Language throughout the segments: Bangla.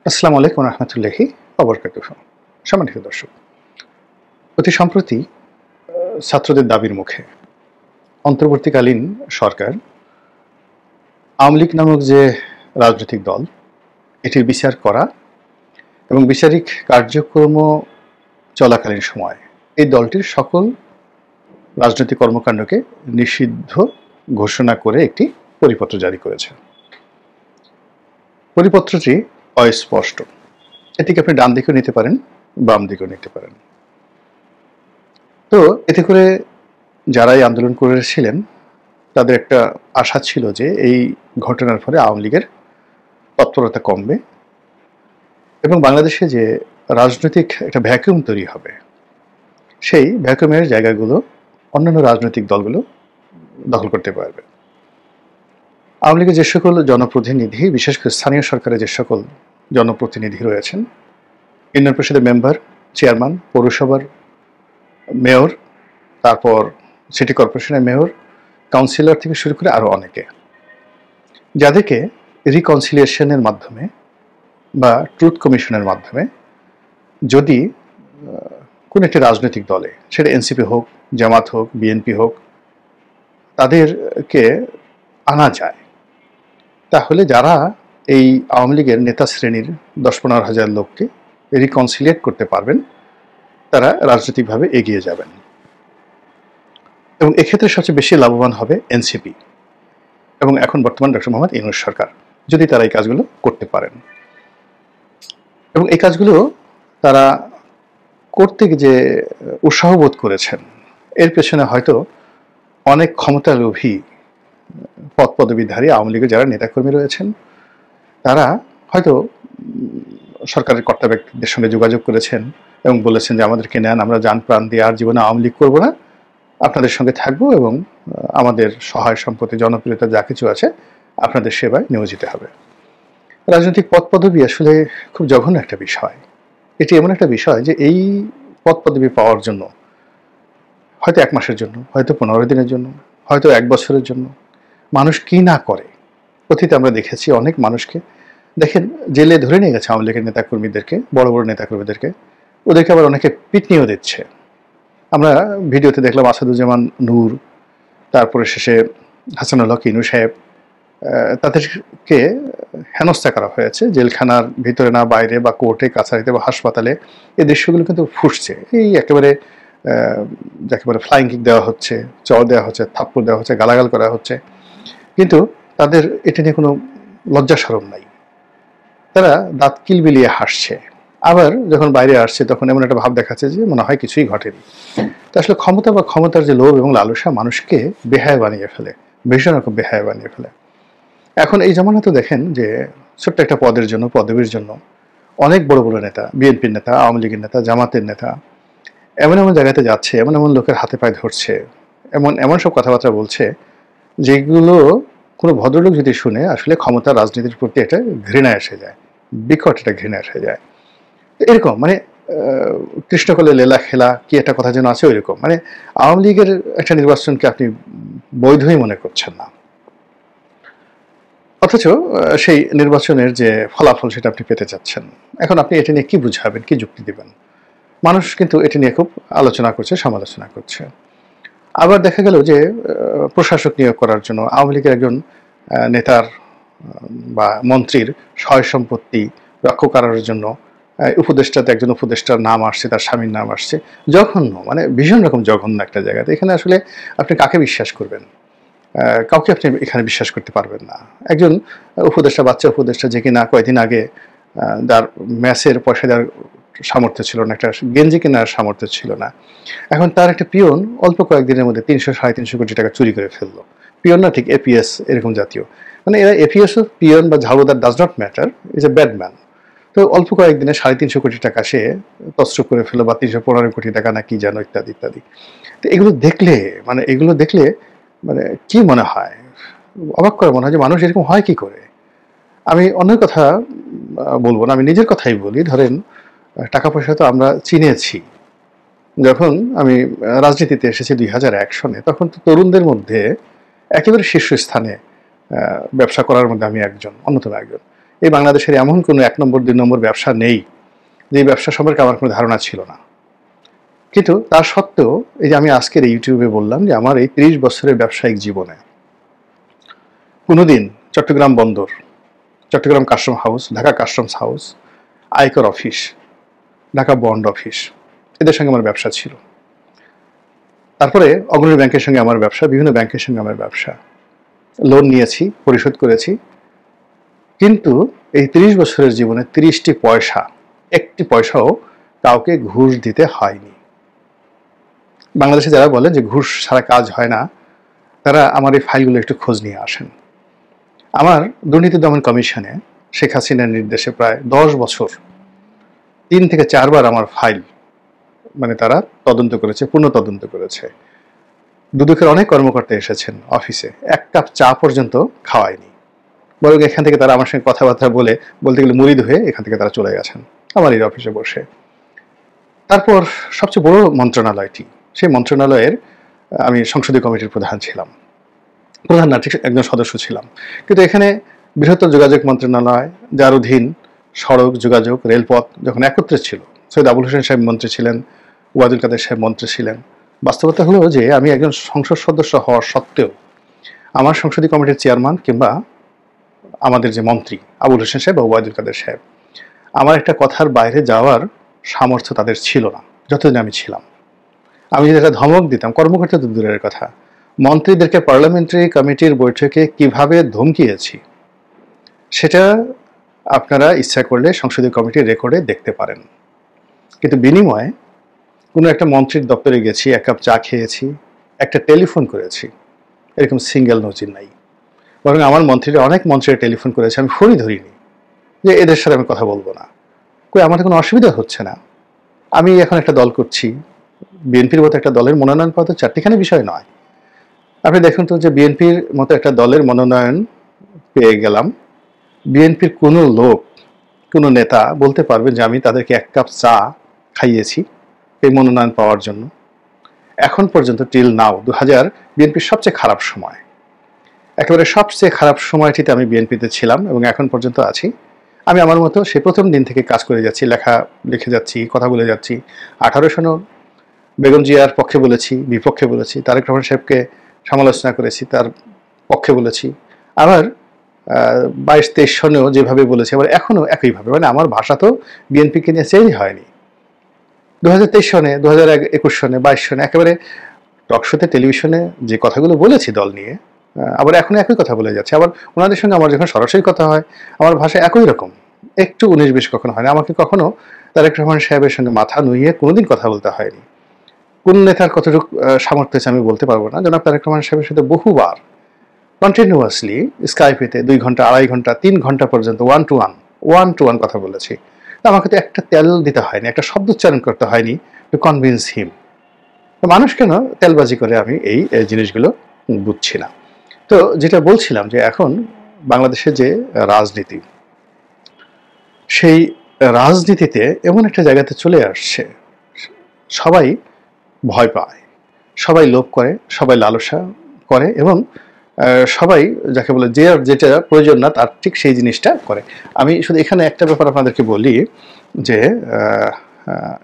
আসসালামু আলাইকুম রহমতুল্লাহি ওবরকাতুহু। সম্মানিত দর্শক, অতি সম্প্রতি ছাত্রদের দাবির মুখে অন্তর্বর্তীকালীন সরকার আওয়ামী লীগ নামক যে রাজনৈতিক দল এটির বিচার করা এবং বিচারিক কার্যক্রম চলাকালীন সময় এই দলটির সকল রাজনৈতিক কর্মকাণ্ডকে নিষিদ্ধ ঘোষণা করে একটি পরিপত্র জারি করেছে। পরিপত্রটি অস্পষ্ট। এটিকে আপনি ডান দিকেও নিতে পারেন, বাম দিকেও নিতে পারেন। তো এতে করে যারাই আন্দোলন করেছিলেন তাদের একটা আশা ছিল যে এই ঘটনার ফলে আওয়ামী লীগের তৎপরতা কমবে এবং বাংলাদেশে যে রাজনৈতিক একটা ভ্যাকুয়াম তৈরি হবে সেই ভ্যাকুয়ামের জায়গাগুলো অন্যান্য রাজনৈতিক দলগুলো দখল করতে পারবে। আওয়ামী লীগের যে সকল জনপ্রতিনিধি, বিশেষ করে স্থানীয় সরকারের যে সকল জনপ্রতিনিধি রয়েছেন, ইউনিয়ন পরিষদের মেম্বার, চেয়ারম্যান, পৌরসভার মেয়র, তারপর সিটি কর্পোরেশনের মেয়র, কাউন্সিলর থেকে শুরু করে আরও অনেকে, যাদেরকে রিকনসিলিয়েশনের মাধ্যমে বা ট্রুথ কমিশনের মাধ্যমে যদি কোন একটি রাজনৈতিক দলে, সেটা এনসিপি হোক, জামাত হোক, বিএনপি হোক, তাদেরকে আনা যায়, তাহলে যারা এই আওয়ামী লীগের নেতা শ্রেণীর 10-15 হাজার লোককে রিকনসিলিয়েট করতে পারবেন তারা রাজনৈতিকভাবে এগিয়ে যাবেন এবং এক্ষেত্রে সবচেয়ে বেশি লাভবান হবে এনসিপি এবং এখন বর্তমান ডক্টর মোহাম্মদ ইউনূস সরকার, যদি তারা এই কাজগুলো করতে পারেন। এবং এই কাজগুলো তারা করতে যে উৎসাহ বোধ করেছেন এর পেছনে হয়তো অনেক ক্ষমতালোভী পদ পদবীধারী আওয়ামী লীগের যারা নেতাকর্মী রয়েছেন তারা হয়তো সরকারের কর্তা ব্যক্তিদের সঙ্গে যোগাযোগ করেছেন এবং বলেছেন যে আমাদেরকে নেন, আমরা জান প্রাণ দিয়ে আর জীবনে আওয়ামী লীগ করবো না, আপনাদের সঙ্গে থাকবো এবং আমাদের সহায় সম্পত্তি, জনপ্রিয়তা যা কিছু আছে আপনাদের সেবায় নিয়োজিত হবে। রাজনৈতিক পদ পদবী আসলে খুব জঘন্য একটা বিষয়। এটি এমন একটা বিষয় যে এই পদ পদবী পাওয়ার জন্য হয়তো 1 মাসের জন্য, হয়তো 15 দিনের জন্য, হয়তো 1 বছরের জন্য মানুষ কি না করে। অতীতে আমরা দেখেছি অনেক মানুষকে, দেখেন, জেলে ধরে নিয়ে গেছে আওয়ামী লীগের নেতাকর্মীদেরকে, বড় বড় নেতাকর্মীদেরকে, ওদেরকে আবার অনেকে পিটনিও দিচ্ছে। আমরা ভিডিওতে দেখলাম আসাদুজ্জামান নূর, তারপরে শেষে হাসানুল হক ইনু সাহেব, তাদেরকে হেনস্থা করা হয়েছে জেলখানার ভিতরে না বাইরে বা কোর্টে কাছারিতে বা হাসপাতালে। এই দৃশ্যগুলো কিন্তু ফুটছে। এই একেবারে যাকে বলে ফ্লাইং কিক দেওয়া হচ্ছে, চড় দেওয়া হচ্ছে, থাপ্পড় দেওয়া হচ্ছে, গালাগাল করা হচ্ছে, কিন্তু তাদের এটা নিয়ে কোনো লজ্জা শরম নাই। তারা দাঁত কিলবিলিয়ে হাসছে। আবার যখন বাইরে আসছে তখন এমন একটা ভাব দেখাচ্ছে যে মনে হয় কিছুই ঘটেনি। তো আসলে ক্ষমতা বা ক্ষমতার যে লোভ এবং লালসা মানুষকে বেহায়া বানিয়ে ফেলে, ভীষণ রকম বেহায়া বানিয়ে ফেলে। এখন এই জমানাতে দেখেন যে ছোট্ট একটা পদের জন্য, পদবীর জন্য অনেক বড় বড় নেতা, বিএনপির নেতা, আওয়ামী লীগের নেতা, জামাতের নেতা এমন এমন জায়গাতে যাচ্ছে, এমন এমন লোকের হাতে পায়ে ধরছে, এমন এমন সব কথাবার্তা বলছে যেগুলো কোনো ভদ্রলোক যদি শুনে আসলে ক্ষমতা রাজনীতির প্রতি একটা ঘৃণা এসে যায়, বিকট একটা ঘৃণা এসে যায়। এরকম মানে কৃষ্ণকলে লীলা খেলা কি একটা কথা যেন আছে, ওইরকম। মানে আওয়ামী লীগের একটা নির্বাচনকে আপনি বৈধই মনে করছেন না, অথচ সেই নির্বাচনের যে ফলাফল সেটা আপনি পেতে চাচ্ছেন। এখন আপনি এটা নিয়ে কি বুঝাবেন, কি যুক্তি দিবেন? মানুষ কিন্তু এটা নিয়ে খুব আলোচনা করছে, সমালোচনা করছে। আবার দেখা গেল যে প্রশাসক নিয়োগ করার জন্য আওয়ামী লীগের একজন নেতার বা মন্ত্রীর সয় সম্পত্তি রক্ষা করার জন্য উপদেষ্টাতে একজন উপদেষ্টার নাম আসছে, তার স্বামীর নাম আসছে। জঘন্য, মানে ভীষণ রকম জঘন্য একটা জায়গাতে। এখানে আসলে আপনি কাকে বিশ্বাস করবেন? কাউকে আপনি এখানে বিশ্বাস করতে পারবেন না। একজন উপদেষ্টা, বাচ্চা উপদেষ্টা, যে কিনা কয়েকদিন আগে যার ম্যাচের পয়সা দেওয়ার সামর্থ্য ছিল না, একটা গেঞ্জি কেনার সামর্থ্য ছিল না, এখন তার একটা পিয়ন অল্প কয়েকদিনের মধ্যে 300-350 কোটি টাকা চুরি করে ফেললো। পিয়ন না, ঠিক এপিএস এরকম জাতীয়। মানে এরা এপিএসও, পিয়ন বা ঝাড়ুদার does not matter, is a bad man. তো অল্প কয়েকদিনে 350 কোটি টাকা সে তছরূপ করে ফেললো, বা 315 কোটি টাকা না কি যেন, ইত্যাদি ইত্যাদি। তো এগুলো দেখলে মানে কি মনে হয়, অবাক করে মনে হয় যে মানুষ এরকম হয় কি করে। আমি অন্যের কথা বলবো না, আমি নিজের কথাই বলি। ধরেন, টাকা পয়সা তো আমরা চিনেছি। যখন আমি রাজনীতিতে এসেছি 2001 সনে, তখন তো তরুণদের মধ্যে একেবারে শীর্ষস্থানে ব্যবসা করার মধ্যে আমি একজন, অন্যতম একজন। এই বাংলাদেশের এমন কোনো 1 নম্বর 2 নম্বর ব্যবসা নেই যে ব্যবসা সম্পর্কে আমার কোনো ধারণা ছিল না। কিন্তু তার সত্ত্বেও এই যে আমি আজকের ইউটিউবে বললাম যে আমার এই 30 বছরের ব্যবসায়িক জীবনে কোনোদিন চট্টগ্রাম বন্দর, Chittagong custom house, Dhaka customs house, আয়কর অফিস, ঢাকা বন্ড অফিস, এদের সঙ্গে আমার ব্যবসা ছিল। তারপরে অগ্রণী ব্যাংকের সঙ্গে আমার ব্যবসা, বিভিন্ন ব্যাংকের সঙ্গে আমার ব্যবসা, লোন নিয়েছি, পরিশোধ করেছি। কিন্তু এই 30 বছরের জীবনে 30টি পয়সা, একটি পয়সাও কাউকে ঘুষ দিতে হয়নি। বাংলাদেশে যারা বলে যে ঘুষ ছাড়া কাজ হয় না, তারা আমার এই ফাইলগুলো একটু খোঁজ নিয়ে আসেন। আমার দুর্নীতি দমন কমিশনে শেখ হাসিনার নির্দেশে প্রায় 10 বছর 3 থেকে 4 বার আমার ফাইল মানে তারা তদন্ত করেছে, পূর্ণ তদন্ত করেছে। দুদকের অনেক কর্মকর্তা এসেছেন অফিসে, 1 কাপ চা পর্যন্ত খাওয়ায়নি, বরং এখান থেকে তারা আমার সঙ্গে কথাবার্তা বলতে গেলে মুরিদ হয়ে এখান থেকে তারা চলে গেছেন আমার এই অফিসে বসে। তারপর সবচেয়ে বড় মন্ত্রণালয়টি, সেই মন্ত্রণালয়ের আমি সংসদীয় কমিটির প্রধান ছিলাম, প্রধান না ঠিক একজন সদস্য ছিলাম। কিন্তু এখানে বৃহত্তর যোগাযোগ মন্ত্রণালয়, যার অধীন সড়ক, যোগাযোগ, রেলপথ যখন একত্রে ছিল, সৈয়দ আবুল হোসেন সাহেব মন্ত্রী ছিলেন, ওবায়দুল কাদের সাহেব মন্ত্রী ছিলেন। বাস্তবতা হলো যে আমি একজন সংসদ সদস্য হওয়ার সত্ত্বেও আমার সংসদীয় কমিটির চেয়ারম্যান কিংবা আমাদের যে মন্ত্রী আবুল হোসেন সাহেব বা ওবায়দুল কাদের সাহেব, আমার একটা কথার বাইরে যাওয়ার সামর্থ্য তাদের ছিল না যতদিন আমি ছিলাম। আমি যদি একটা ধমক দিতাম, কর্মকর্তা তো দূরের কথা, মন্ত্রীদেরকে পার্লামেন্টারি কমিটির বৈঠকে কিভাবে ধমকিয়েছি সেটা আপনারা ইচ্ছা করলে সংসদীয় কমিটির রেকর্ডে দেখতে পারেন। কিন্তু বিনিময়ে কোনো একটা মন্ত্রীর দপ্তরে গেছি, 1 কাপ চা খেয়েছি, একটা টেলিফোন করেছি, এরকম সিঙ্গেল নজির নাই। বরং আমার মন্ত্রীরা অনেক মন্ত্রীরা টেলিফোন করেছে, আমি ফোনই ধরিনি যে এদের সাথে আমি কথা বলবো না। আমার কোনো অসুবিধা হচ্ছে না, আমি এখন একটা দল করছি, বিএনপির মতো একটা দলের মনোনয়ন পাওয়া তো চারটিখানি বিষয় নয়। আপনি দেখুন তো যে বিএনপির মতো একটা দলের মনোনয়ন পেয়ে গেলাম, বিএনপির কোনো লোক, কোনো নেতা বলতে পারবে যে আমি তাদেরকে 1 কাপ চা খাইয়েছি এই মনোনয়ন পাওয়ার জন্য? এখন পর্যন্ত টিল নাও 2000 বিএনপির সবচেয়ে খারাপ সময়, একেবারে সবচেয়ে খারাপ সময়টিতে আমি বিএনপিতে ছিলাম এবং এখন পর্যন্ত আছি। আমি আমার মতো সেই প্রথম দিন থেকে কাজ করে যাচ্ছি, লিখে যাচ্ছি, কথা বলে যাচ্ছি। 18 সনেও বেগম জিয়ার পক্ষে বলেছি, বিপক্ষে বলেছি, তারেক রহমান সাহেবকে সমালোচনা করেছি, তার পক্ষে বলেছি। আবার 22-23 সনেও যেভাবে বলেছি, আবার এখনও একইভাবে, মানে আমার ভাষা তো বিএনপিকে নিয়ে চেঞ্জ হয়নি। 2023 সনে, 2021 সনে, 22 সনে একেবারে টকশোতে, টেলিভিশনে যে কথাগুলো বলেছি দল নিয়ে, আবার এখন একই কথা বলে যাচ্ছে। আবার ওনাদের সঙ্গে আমার যখন সরাসরি কথা হয়, আমার ভাষা একই রকম, একটু 19-20 কখনো হয় না। আমাকে কখনো তারেক রহমান সাহেবের সঙ্গে মাথা নুইয়ে কোনোদিন কথা বলতে হয়নি। কোন নেতার কতটুকু সামর্থ্য আছে আমি বলতে পারবো না। জনাব তারেক রহমান সাহেবের সাথে বহুবার কন্টিনিউয়াসলি স্কাইপেতে 2 ঘন্টা, 2.5 ঘন্টা, 3 ঘন্টা পর্যন্ত ওয়ান টু ওয়ান কথা বলেছি। আমাকে তো একটা তেল দিতে হয়নি, একটা শব্দ উচ্চারণ করতে হয়নি টু কনভিন্স হিম। মানুষ কেন তেলবাজি করে, আমি এই জিনিসগুলো বুঝছি না। তো যেটা বলছিলাম যে এখন বাংলাদেশে যে রাজনীতি, সেই রাজনীতিতে এমন একটা জায়গাতে চলে আসছে, সবাই ভয় পায়, সবাই লোভ করে, সবাই লালসা করে এবং সবাই যাকে বলে যে যেটা প্রয়োজন না তার ঠিক সেই জিনিসটা করে। আমি শুধু এখানে একটা ব্যাপার আপনাদেরকে বলি যে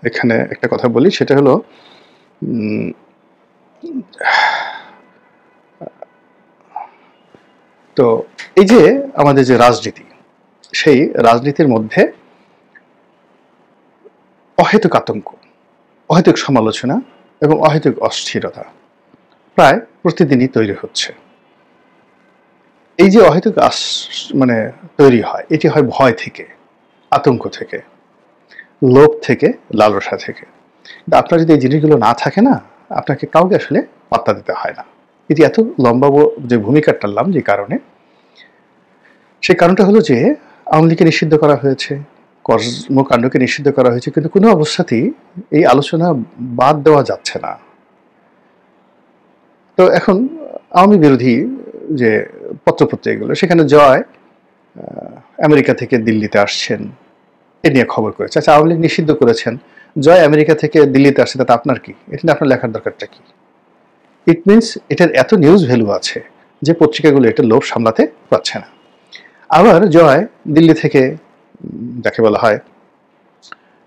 এখানে একটা কথা বলি, সেটা হলো তো এই যে আমাদের যে রাজনীতি, সেই রাজনীতির মধ্যে অহেতুক আতঙ্ক, অহেতুক সমালোচনা এবং অহেতুক অস্থিরতা প্রায় প্রতিদিনই তৈরি হচ্ছে। এই যে অহেতুক মানে তৈরি হয়, এটি হয় ভয় থেকে, আতঙ্ক থেকে, লোভ থেকে, লালসা থেকে। কিন্তু আপনার যদি এই জিনিসগুলো না থাকে না, আপনাকে কাউকে আসলে পাত্তা দিতে হয় না। এটি এত লম্বা যে ভূমিকা টানলাম যে কারণে, সেই কারণটা হলো যে আওয়ামী লীগকে নিষিদ্ধ করা হয়েছে, কর্মকাণ্ডকে নিষিদ্ধ করা হয়েছে, কিন্তু কোনো অবস্থাতেই এই আলোচনা বাদ দেওয়া যাচ্ছে না। তো এখন আওয়ামী বিরোধী যে পত্রপত্রিকাগুলো, সেখানে জয় আমেরিকা থেকে দিল্লিতে আসছেন এ নিয়ে খবর করেছে। আচ্ছা, আওয়ামী লীগ নিষিদ্ধ করেছেন, জয় আমেরিকা থেকে দিল্লিতে আসছে, তাতে আপনার কি? এটা নিয়ে আপনার লেখার দরকারটা কি? ইট মিনস এটার এত নিউজ ভ্যালু আছে যে পত্রিকাগুলো এটা লোভ সামলাতে পারছে না। আবার জয় দিল্লি থেকে যাকে বলা হয়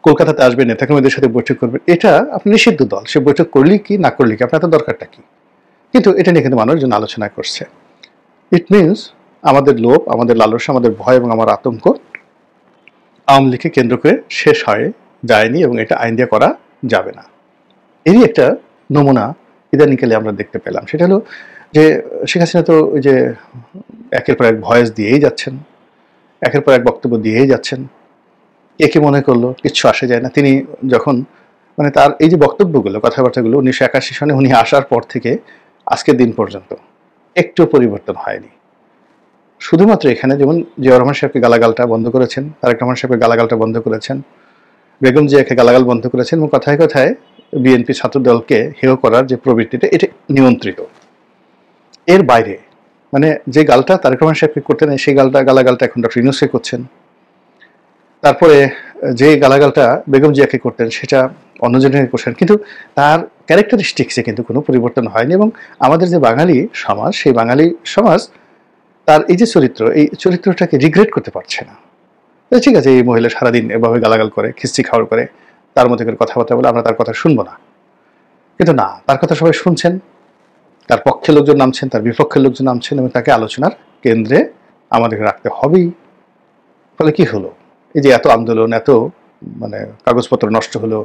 কলকাতাতে আসবেন, নেতাকর্মীদের সাথে বৈঠক করবেন, এটা আপনি নিষিদ্ধ দল, সে বৈঠক করলি কি না করলি কি, আপনার তো দরকারটা কি? কিন্তু এটা নিয়ে কিন্তু মানুষজন আলোচনা করছে। ইট মিনস আমাদের লোভ, আমাদের লালসা, আমাদের ভয় এবং আমার আতঙ্ক আওয়ামী লীগকে কেন্দ্র করে শেষ হয়ে যায়নি এবং এটা আইন দিয়ে করা যাবে না। এরই একটা নমুনা ইদানিংকালে আমরা দেখতে পেলাম। সেটা হলো যে শেখ হাসিনা তো ওই যে একের পর এক ভয়েস দিয়েই যাচ্ছেন, একের পর এক বক্তব্য দিয়েই যাচ্ছেন। কে মনে করলো কিচ্ছু আসে যায় না। তিনি যখন মানে তার এই যে বক্তব্যগুলো, কথাবার্তাগুলো 1981 সনে উনি আসার পর থেকে আজকের দিন পর্যন্ত একটু পরিবর্তন হয়নি। শুধুমাত্র এখানে যেমন জিয়াউর রহমান সাহেবকে গালাগালটা বন্ধ করেছেন, তারেক রহমান সাহেবকে গালাগালটা বন্ধ করেছেন, বেগম জিয়াকে গালাগাল বন্ধ করেছেন এবং কথায় কথায় বিএনপি ছাত্র দলকে হেয় করার যে প্রবৃত্তিটা, এটা নিয়ন্ত্রিত। এর বাইরে মানে যে গালটা তারেক রহমান সাহেবকে করতেন সেই গালাগালটা এখন ডক্টর ইউনূসকে করছেন। তারপরে যে গালাগালটা বেগম জিয়াকে করতেন সেটা অন্যজনকে করছেন, কিন্তু তার ক্যারেক্টারিস্টিক্সে কিন্তু কোনো পরিবর্তন হয়নি। এবং আমাদের যে বাঙালি সমাজ, সেই বাঙালি সমাজ তার এই যে চরিত্র, এই চরিত্রটাকে রিগ্রেট করতে পারছে না। ঠিক আছে, এই মহিলা সারাদিন এভাবে গালাগাল করে, খিস্তি খাওয়ার করে, তার মধ্যে করে কথাবার্তা বলে, আমরা তার কথা শুনবো না। কিন্তু না, তার কথা সবাই শুনছেন, তার পক্ষে লোকজন নামছেন, তার বিপক্ষের লোকজন নামছেন এবং তাকে আলোচনার কেন্দ্রে আমাদেরকে রাখতে হবেই। ফলে কি হলো, এই যে এত আন্দোলন, এত মানে কাগজপত্র নষ্ট হলো,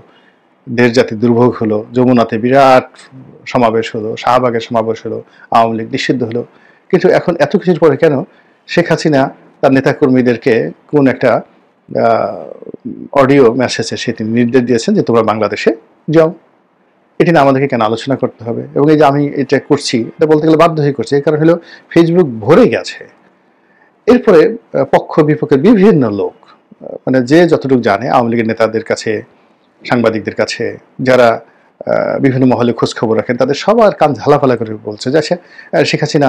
দেশ জাতির দুর্ভোগ হলো, যমুনাতে বিরাট সমাবেশ হলো, শাহবাগের সমাবেশ হলো, আওয়ামী লীগ নিষিদ্ধ হলো, কিন্তু এখন এত কিছুর পরে কেন শেখ হাসিনা তার নেতাকর্মীদেরকে কোন একটা অডিও মেসেজে সে তিনি নির্দেশ দিয়েছেন যে তোমরা বাংলাদেশে যাও। এটি না আমাদেরকে কেন আলোচনা করতে হবে? এবং এই যে আমি এটা করছি, এটা বলতে গেলে বাধ্য হয়ে করছি, এই কারণ হলো ফেসবুক ভরে গেছে। এরপরে পক্ষ বিপক্ষের বিভিন্ন লোক, মানে যে যতটুকু জানে আওয়ামী লীগের নেতাদের কাছে, সাংবাদিকদের কাছে, যারা বিভিন্ন মহলে খোঁজখবর রাখেন, তাদের সবার কান ঝালাফালা করে বলছে যে শেখ হাসিনা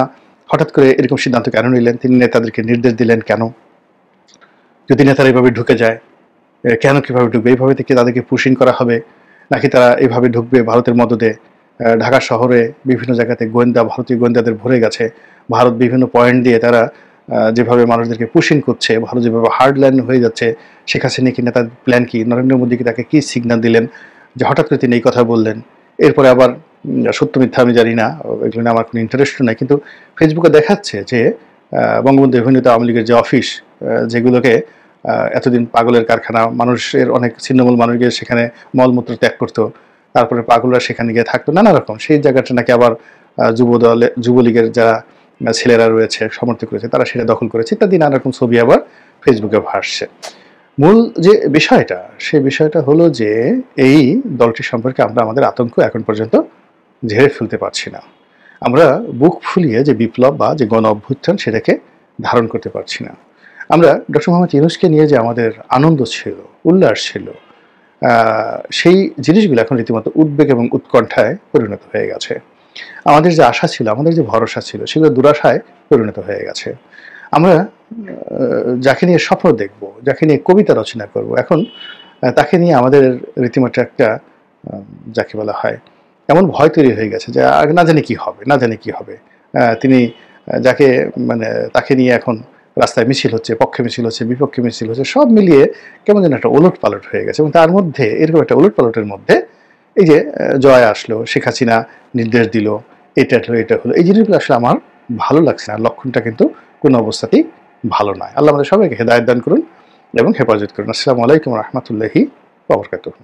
হঠাৎ করে এরকম সিদ্ধান্ত কেন নিলেন, তিনি নেতাদেরকে নির্দেশ দিলেন কেন? যদি নেতারা এইভাবে ঢুকে যায়, কেন কিভাবে ঢুকবে? এইভাবে থেকে তাদেরকে পুশিং করা হবে, নাকি তারা এইভাবে ঢুকবে ভারতের মদদে? ঢাকা শহরে বিভিন্ন জায়গাতে গোয়েন্দা, ভারতীয় গোয়েন্দাদের ভরে গেছে। ভারত বিভিন্ন পয়েন্ট দিয়ে তারা যেভাবে মানুষদেরকে পুশিং করছে, ভারত যেভাবে হার্ডল্যান্ড হয়ে যাচ্ছে, শেখ হাসিনা কি নেতার প্ল্যান কি? নরেন্দ্র মোদী কি তাকে কি সিগন্যাল দিলেন যে হঠাৎ করে তিনি এই কথা বললেন? এরপরে আবার সত্য মিথ্যা আমি জানি না, এগুলো নিয়ে আমার কোনো ইন্টারেস্টও নাই, কিন্তু ফেসবুকে দেখাচ্ছে যে বঙ্গবন্ধু এভিনিউতে আওয়ামী লীগের যে অফিস, যেগুলোকে এতদিন পাগলের কারখানা, মানুষের অনেক ছিন্নমূল মানুষ গিয়ে সেখানে মলমূত্র ত্যাগ করতো, তারপরে পাগলরা সেখানে গিয়ে থাকতো, নানা রকম, সেই জায়গাটা নাকি আবার যুবলীগের যারা ছেলেরা রয়েছে, সমর্থক রয়েছে, তারা সেটা দখল করেছে ইত্যাদি নানা রকম ছবি আবার ফেসবুকে ভাসছে। মূল যে বিষয়টা, সেই বিষয়টা হলো যে এই দলটি সম্পর্কে আমরা আমাদের আতঙ্ক এখন পর্যন্ত ঝেড়ে ফেলতে পারছি না। আমরা বুক ফুলিয়ে যে বিপ্লব বা যে গণ অভ্যুত্থান, সেটাকে ধারণ করতে পারছি না। আমরা ডক্টর মোহাম্মদ ইউনূসকে নিয়ে যে আমাদের আনন্দ ছিল, উল্লাস ছিল, সেই জিনিসগুলো এখন রীতিমতো উদ্বেগ এবং উৎকণ্ঠায় পরিণত হয়ে গেছে। আমাদের যে আশা ছিল, আমাদের যে ভরসা ছিল, সেগুলো দুরাশায় পরিণত হয়ে গেছে। আমরা যাকে নিয়ে স্বপ্ন দেখব, যাকে নিয়ে কবিতা রচনা করব, এখন তাকে নিয়ে আমাদের রীতিমতো একটা যাকে বলা হয় এমন ভয় তৈরি হয়ে গেছে যে না জানি কি হবে, না জানি কি হবে। তিনি যাকে মানে তাকে নিয়ে এখন রাস্তায় মিছিল হচ্ছে, পক্ষে মিছিল হচ্ছে, বিপক্ষে মিছিল হচ্ছে, সব মিলিয়ে কেমন যেন একটা ওলট পালট হয়ে গেছে। এবং তার মধ্যে এরকম একটা ওলট পালটের মধ্যে এই যে জয় আসলো, শেখ হাসিনা নির্দেশ দিল, এটা হলো এটা হলো, এই জিনিসগুলো আসলে আমার ভালো লাগছে না। লক্ষণটা কিন্তু কোনো অবস্থাতেই ভালো নয়। আল্লাহ আমাদের সবাইকে হেদায়েত দান করুন এবং হেফাজত করুন। আসসালামু আলাইকুম ওয়া রাহমাতুল্লাহি ওয়া বারাকাতুহু।